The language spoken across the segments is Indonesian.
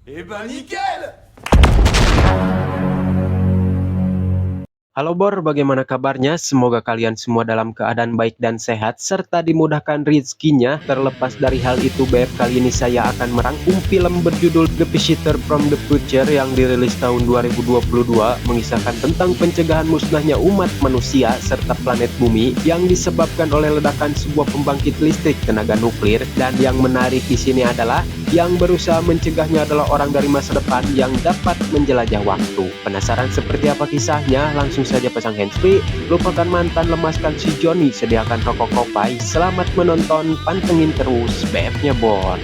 Eh ben nickel! Halo Bor, bagaimana kabarnya? Semoga kalian semua dalam keadaan baik dan sehat, serta dimudahkan rezekinya. Terlepas dari hal itu, BF kali ini saya akan merangkum film berjudul The Visitor from the Future yang dirilis tahun 2022, mengisahkan tentang pencegahan musnahnya umat manusia serta planet bumi yang disebabkan oleh ledakan sebuah pembangkit listrik tenaga nuklir. Dan yang menarik di sini adalah yang berusaha mencegahnya adalah orang dari masa depan yang dapat menjelajah waktu. Penasaran seperti apa kisahnya? Langsung saja pasang handsfree, lupakan mantan, lemaskan si Johnny, sediakan rokok kopai. Selamat menonton, pantengin terus BF-nya Bor.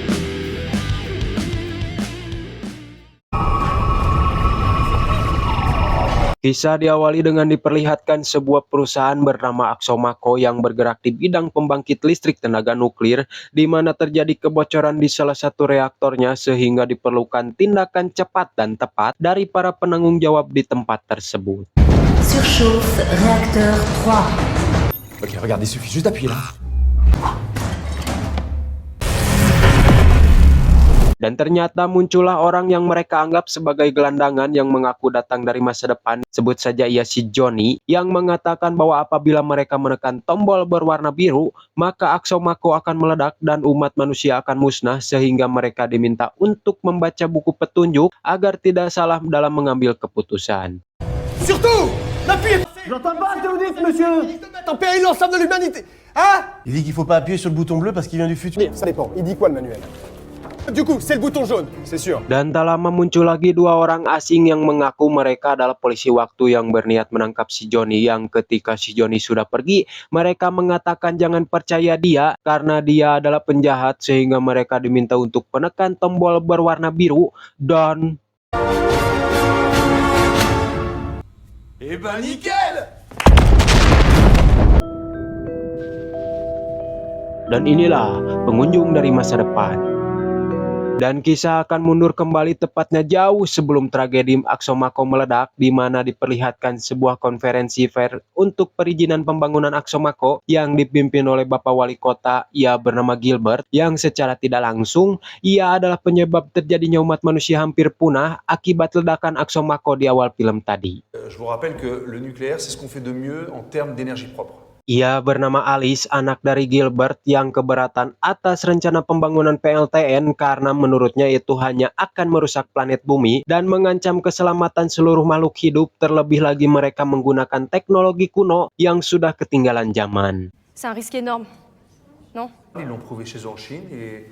Kisah diawali dengan diperlihatkan sebuah perusahaan bernama Axomaco yang bergerak di bidang pembangkit listrik tenaga nuklir, di mana terjadi kebocoran di salah satu reaktornya sehingga diperlukan tindakan cepat dan tepat dari para penanggung jawab di tempat tersebut. Surchauffe réacteur 3. Ok, regarde, il suffit juste d'appuyer là. Dan ternyata muncullah orang yang mereka anggap sebagai gelandangan yang mengaku datang dari masa depan. Sebut saja ia si Johnny, yang mengatakan bahwa apabila mereka menekan tombol berwarna biru, maka Axomaco akan meledak dan umat manusia akan musnah, sehingga mereka diminta untuk membaca buku petunjuk agar tidak salah dalam mengambil keputusan. Surtout, n'appuyez pas! J'entends pas ce que vous dites, monsieur. Mettre en péril l'ensemble de l'humanité! Hein? Il dit qu'il faut pas appuyer sur le bouton bleu parce qu'il vient du futur. Ça dépend. Il dit quoi le manuel? Du coup, c'est le bouton jaune, c'est sûr. Dan tak lama muncul lagi dua orang asing yang mengaku mereka adalah polisi waktu yang berniat menangkap si Johnny, yang ketika si Johnny sudah pergi, mereka mengatakan jangan percaya dia karena dia adalah penjahat, sehingga mereka diminta untuk menekan tombol berwarna biru dan Eh ben nickel! inilah pengunjung dari masa depan. Dan kisah akan mundur kembali tepatnya jauh sebelum tragedi Axomaco meledak, di mana diperlihatkan sebuah konferensi fair untuk perizinan pembangunan Axomaco yang dipimpin oleh Bapak Wali Kota, ia bernama Gilbert, yang secara tidak langsung ia adalah penyebab terjadinya umat manusia hampir punah akibat ledakan Axomaco di awal film tadi. Je vous rappelle que le nucléaire, c'est ce qu'on fait de mieux en termes d'énergie propre. Ia bernama Alice, anak dari Gilbert, yang keberatan atas rencana pembangunan PLTN karena menurutnya itu hanya akan merusak planet bumi dan mengancam keselamatan seluruh makhluk hidup, terlebih lagi mereka menggunakan teknologi kuno yang sudah ketinggalan zaman. C'est un risque énorme, non? Ils l'ont prouvé chez eux en Chine et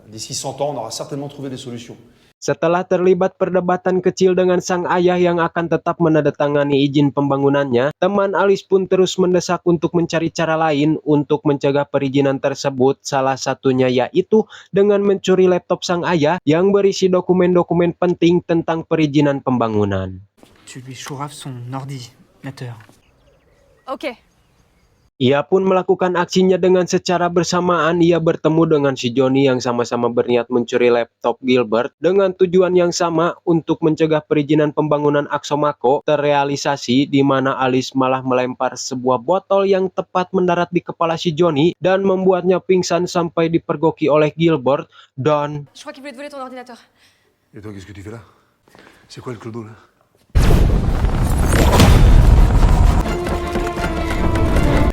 d'ici 100 ans, on aura certainement trouvé des solutions. Setelah terlibat perdebatan kecil dengan sang ayah yang akan tetap menandatangani izin pembangunannya, teman Alice pun terus mendesak untuk mencari cara lain untuk mencegah perizinan tersebut, salah satunya yaitu dengan mencuri laptop sang ayah yang berisi dokumen-dokumen penting tentang perizinan pembangunan. Tu lui chouraves son ordinateur. Ok. Ia pun melakukan aksinya dengan secara bersamaan. Ia bertemu dengan si Johnny yang sama-sama berniat mencuri laptop Gilbert dengan tujuan yang sama untuk mencegah perizinan pembangunan Axomaco terrealisasi, di mana Alice malah melempar sebuah botol yang tepat mendarat di kepala si Johnny dan membuatnya pingsan sampai dipergoki oleh Gilbert. Dan Je crois qu'il voulait te voler ton ordinateur. Et toi, qu'est-ce que tu fais là? C'est quoi le clodo là?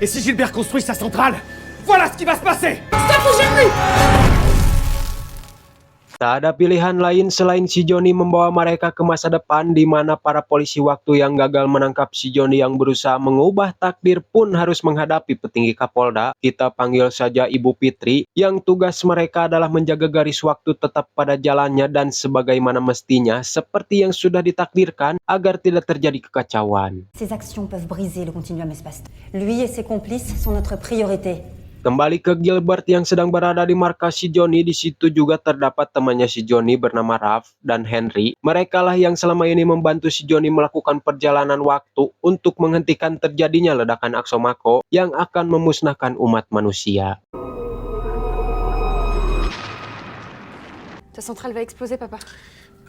Et si Gilbert construit sa centrale, voilà ce qui va se passer! tak ada pilihan lain selain si Johnny membawa mereka ke masa depan, di mana para polisi waktu yang gagal menangkap si Johnny yang berusaha mengubah takdir pun harus menghadapi petinggi Kapolda, kita panggil saja Ibu Fitri, yang tugas mereka adalah menjaga garis waktu tetap pada jalannya dan sebagaimana mestinya seperti yang sudah ditakdirkan agar tidak terjadi kekacauan. Ces actions peuvent briser le continuum espace. Lui et ses complices sont notre priorité. Kembali ke Gilbert yang sedang berada di markas si Johnny, di situ juga terdapat temannya si Johnny bernama Ralph dan Henry. Mereka lah yang selama ini membantu si Johnny melakukan perjalanan waktu untuk menghentikan terjadinya ledakan Axomaco yang akan memusnahkan umat manusia. Ta centrale va exploser, papa.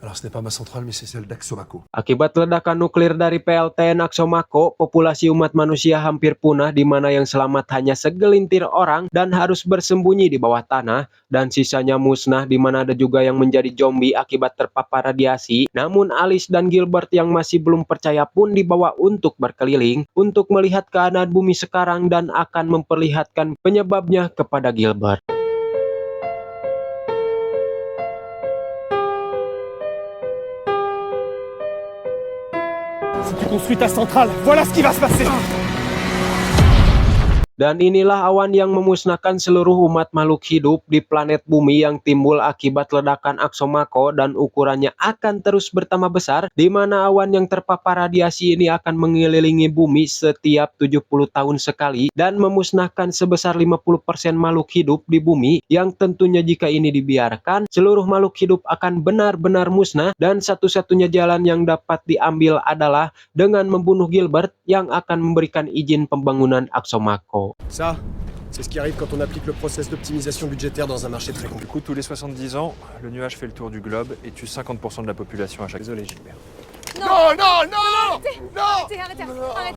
Alors ce n'est pas ma centrale, mais c'est celle d'Axomaco. Akibat ledakan nuklir dari PLTN Aksomako, populasi umat manusia hampir punah di mana yang selamat hanya segelintir orang dan harus bersembunyi di bawah tanah, dan sisanya musnah di mana ada juga yang menjadi zombie akibat terpapar radiasi. Namun Alice dan Gilbert yang masih belum percaya pun dibawa untuk berkeliling untuk melihat keadaan bumi sekarang dan akan memperlihatkan penyebabnya kepada Gilbert. Si tu construis ta centrale, voilà ce qui va se passer. Dan inilah awan yang memusnahkan seluruh umat makhluk hidup di planet bumi yang timbul akibat ledakan Aksomako, dan ukurannya akan terus bertambah besar di mana awan yang terpapar radiasi ini akan mengelilingi bumi setiap 70 tahun sekali dan memusnahkan sebesar 50% makhluk hidup di bumi, yang tentunya jika ini dibiarkan seluruh makhluk hidup akan benar-benar musnah, dan satu-satunya jalan yang dapat diambil adalah dengan membunuh Gilbert yang akan memberikan izin pembangunan Aksomako. Ça, c'est ce qui arrive quand on applique le process d'optimisation budgétaire dans un marché très Du compliqué. coup, tous les 70 ans, le nuage fait le tour du globe et tue 50% de la population à chaque... Désolé, Gilbert. Arrêtez, arrêtez.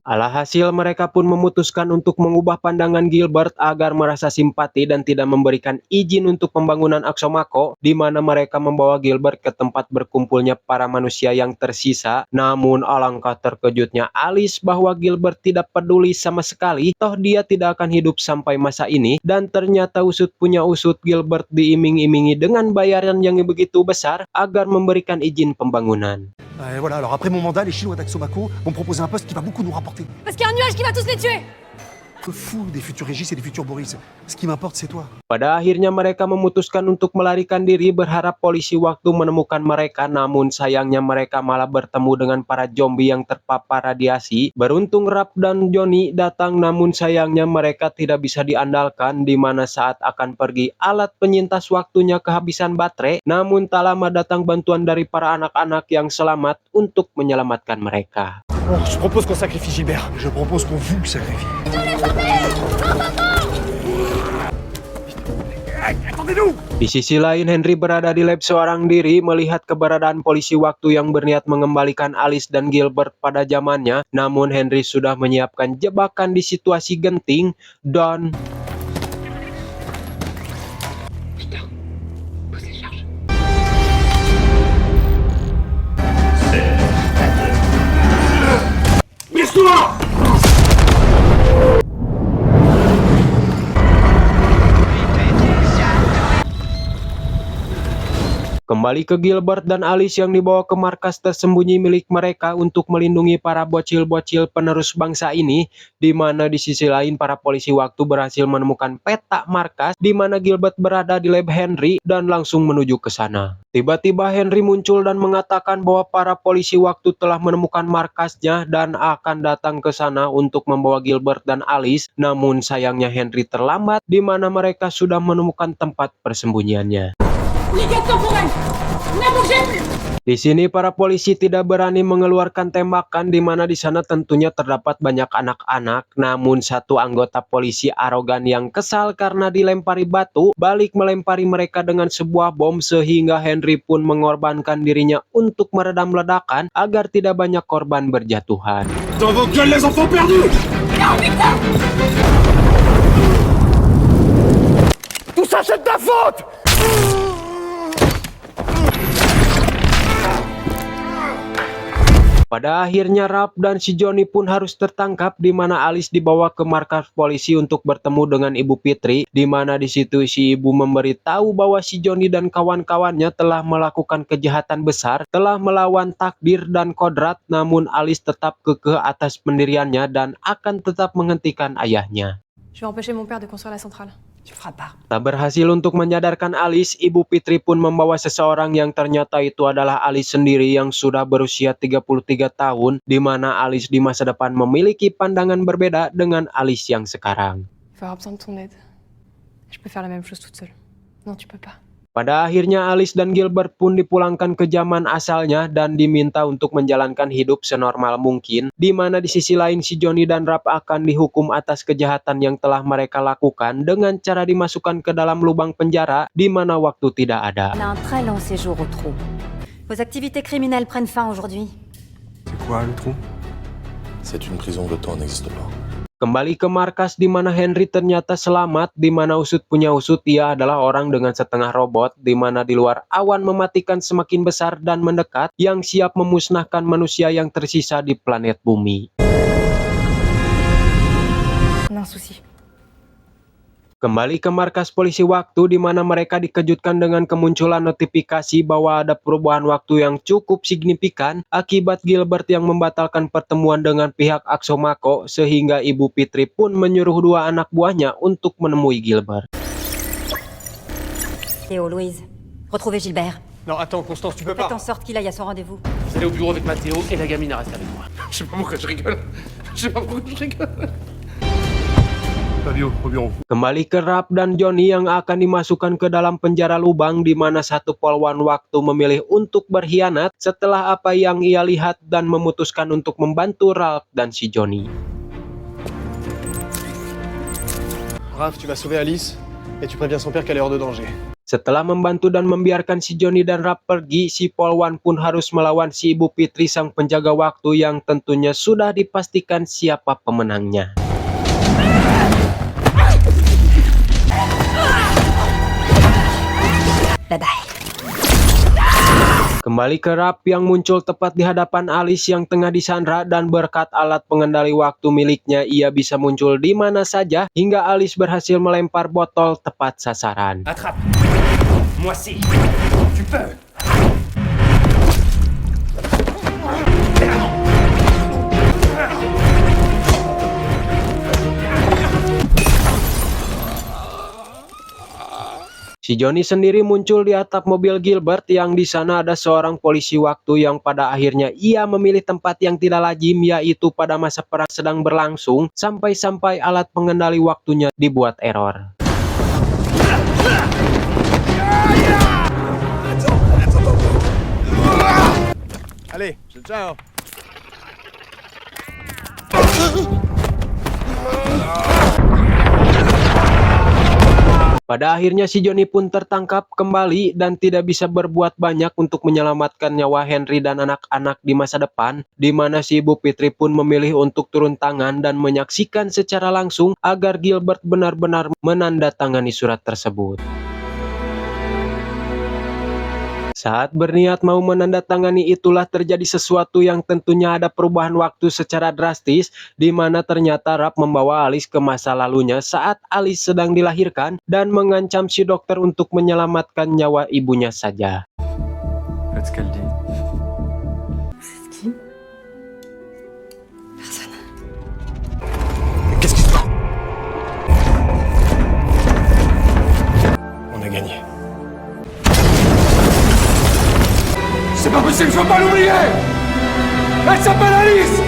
Alhasil mereka pun memutuskan untuk mengubah pandangan Gilbert agar merasa simpati dan tidak memberikan izin untuk pembangunan Aksomako, di mana mereka membawa Gilbert ke tempat berkumpulnya para manusia yang tersisa. Namun alangkah terkejutnya Alice bahwa Gilbert tidak peduli sama sekali, toh dia tidak akan hidup sampai masa ini, dan ternyata usut punya usut Gilbert diiming-imingi dengan bayaran yang begitu besar agar memberikan izin pembangunan. Et voilà, alors après mon mandat, les Chinois d'Axomaco vont me proposer un poste qui va beaucoup nous rapporter. Parce qu'il y a un nuage qui va tous les tuer. Je fous des futurs Régis et des futurs Boris. Ce qui m'importe, c'est toi. Pada akhirnya mereka memutuskan untuk melarikan diri berharap polisi waktu menemukan mereka, namun sayangnya mereka malah bertemu dengan para zombie yang terpapar radiasi. Beruntung Rap dan Johnny datang, namun sayangnya mereka tidak bisa diandalkan, di mana saat akan pergi alat penyintas waktunya kehabisan baterai, namun tak lama datang bantuan dari para anak-anak yang selamat untuk menyelamatkan mereka. Bon, je propose qu'on sacrifie Gilbert. Je propose qu'on vous sacrifie. Di sisi lain, Henry berada di lab seorang diri melihat keberadaan polisi waktu yang berniat mengembalikan Alice dan Gilbert pada zamannya. Namun Henry sudah menyiapkan jebakan di situasi genting dan kembali ke Gilbert dan Alice yang dibawa ke markas tersembunyi milik mereka untuk melindungi para bocil-bocil penerus bangsa ini, di mana di sisi lain para polisi waktu berhasil menemukan peta markas di mana Gilbert berada di lab Henry dan langsung menuju ke sana. Tiba-tiba Henry muncul dan mengatakan bahwa para polisi waktu telah menemukan markasnya dan akan datang ke sana untuk membawa Gilbert dan Alice, namun sayangnya Henry terlambat di mana mereka sudah menemukan tempat persembunyiannya. Di sini para polisi tidak berani mengeluarkan tembakan, di mana di sana tentunya terdapat banyak anak-anak. Namun satu anggota polisi arogan yang kesal karena dilempari batu balik melempari mereka dengan sebuah bom, sehingga Henry pun mengorbankan dirinya untuk meredam ledakan agar tidak banyak korban berjatuhan. Dans vos gueules, les enfants perdus! Tout ça, c'est de ta faute! Pada akhirnya Rap dan si Johnny pun harus tertangkap, di mana Alice dibawa ke markas polisi untuk bertemu dengan Ibu Fitri, di mana di situ si ibu memberitahu bahwa si Johnny dan kawan-kawannya telah melakukan kejahatan besar, telah melawan takdir dan kodrat, namun Alice tetap kekeh atas pendiriannya dan akan tetap menghentikan ayahnya. Je vais empêcher mon père de construire la centrale. Tu feras pas. Tak berhasil untuk menyadarkan Alice, Ibu Fitri pun membawa seseorang yang ternyata itu adalah Alice sendiri yang sudah berusia 33 tahun, di mana Alice di masa depan memiliki pandangan berbeda dengan Alice yang sekarang. Il va avoir besoin de ton aide. Je peux faire la même chose toute seule. Non, tu peux pas. Pada akhirnya Alice dan Gilbert pun dipulangkan ke zaman asalnya dan diminta untuk menjalankan hidup senormal mungkin, di mana di sisi lain si Johnny dan Rap akan dihukum atas kejahatan yang telah mereka lakukan dengan cara dimasukkan ke dalam lubang penjara di mana waktu tidak ada. Elle a un très long séjour au trou. Vos activités criminelles prennent fin aujourd'hui. C'est quoi le trou? C'est une prison, le temps n'existe pas. Kembali ke markas di mana Henry ternyata selamat, di mana usut punya usut ia adalah orang dengan setengah robot, di mana di luar awan mematikan semakin besar dan mendekat yang siap memusnahkan manusia yang tersisa di planet bumi. On a un souci. Kembali ke markas polisi waktu di mana mereka dikejutkan dengan kemunculan notifikasi bahwa ada perubahan waktu yang cukup signifikan akibat Gilbert yang membatalkan pertemuan dengan pihak Axomaco sehingga Ibu Fitri pun menyuruh dua anak buahnya untuk menemui Gilbert. Théo, Louise, retrouvez Gilbert. Non, attends, Constance, tu peux Faites pas. en sorte qu'il aille à son rendez-vous. Vous allez au bureau avec Mathéo et la gamine reste avec moi. Je sais pas pourquoi je rigole. Je sais pas pourquoi je rigole. Fabio, au bureau. Kembali ke Rap dan Johnny yang akan dimasukkan ke dalam penjara lubang di mana satu polwan waktu memilih untuk berkhianat setelah apa yang ia lihat dan memutuskan untuk membantu Ralph dan si Johnny. Raph, tu vas sauver Alice et tu préviens son père qu'elle est hors de danger. Setelah membantu dan membiarkan si Johnny dan Rap pergi, si polwan pun harus melawan si Ibu Fitri sang penjaga waktu yang tentunya sudah dipastikan siapa pemenangnya. Bye-bye. Kembali ke Rap yang muncul tepat di hadapan Alice yang tengah disandra dan berkat alat pengendali waktu miliknya ia bisa muncul di mana saja hingga Alice berhasil melempar botol tepat sasaran. Attrape. Moi si. Tu peux. Si Johnny sendiri muncul di atap mobil Gilbert yang di sana ada seorang polisi waktu yang pada akhirnya ia memilih tempat yang tidak lazim yaitu pada masa perang sedang berlangsung sampai-sampai alat pengendali waktunya dibuat error. Allez, ciao. Pada akhirnya si Johnny pun tertangkap kembali dan tidak bisa berbuat banyak untuk menyelamatkan nyawa Henry dan anak-anak di masa depan, di mana si Ibu Fitri pun memilih untuk turun tangan dan menyaksikan secara langsung agar Gilbert benar-benar menandatangani surat tersebut. Saat berniat mau menandatangani itulah terjadi sesuatu yang tentunya ada perubahan waktu secara drastis di mana ternyata Rap membawa Alice ke masa lalunya saat Alice sedang dilahirkan dan mengancam si dokter untuk menyelamatkan nyawa ibunya saja. Faites ce qu'elle dit. C'est qui? Personne. Qu'est-ce qui se passe? On a gagné. C'est pas possible, je veux pas l'oublier. Elle s'appelle Alice.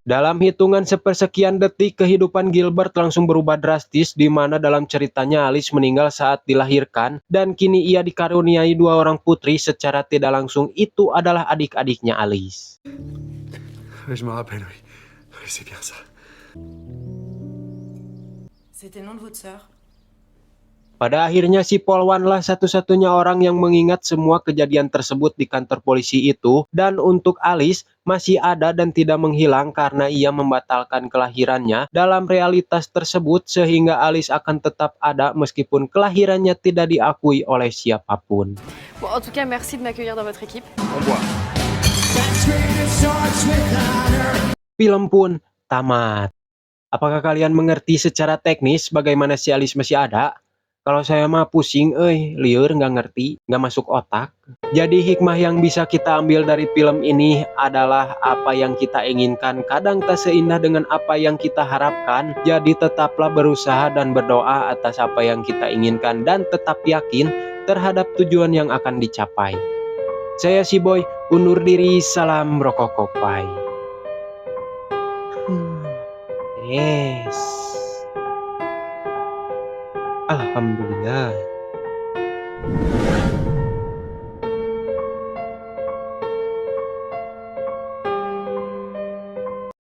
Dalam hitungan sepersekian detik, kehidupan Gilbert langsung berubah drastis di mana dalam ceritanya Alice meninggal saat dilahirkan dan kini ia dikaruniai dua orang putri secara tidak langsung itu adalah adik-adiknya Alice. Je me rappelle, oui. Oui, c'est bien ça. C'était le nom de votre sœur? Pada akhirnya si polwanlah satu-satunya orang yang mengingat semua kejadian tersebut di kantor polisi itu dan untuk Alice masih ada dan tidak menghilang karena ia membatalkan kelahirannya dalam realitas tersebut sehingga Alice akan tetap ada meskipun kelahirannya tidak diakui oleh siapapun. Bon, en tout cas, merci de m'accueillir dans votre équipe. On boit. Film pun tamat. Apakah kalian mengerti secara teknis bagaimana si Alice masih ada? Kalau saya mah pusing, liur nggak ngerti, nggak masuk otak. Jadi hikmah yang bisa kita ambil dari film ini adalah apa yang kita inginkan kadang tak seindah dengan apa yang kita harapkan. Jadi tetaplah berusaha dan berdoa atas apa yang kita inginkan dan tetap yakin terhadap tujuan yang akan dicapai. Saya si Boy, undur diri, salam rokokopai. Yes. Alhamdulillah.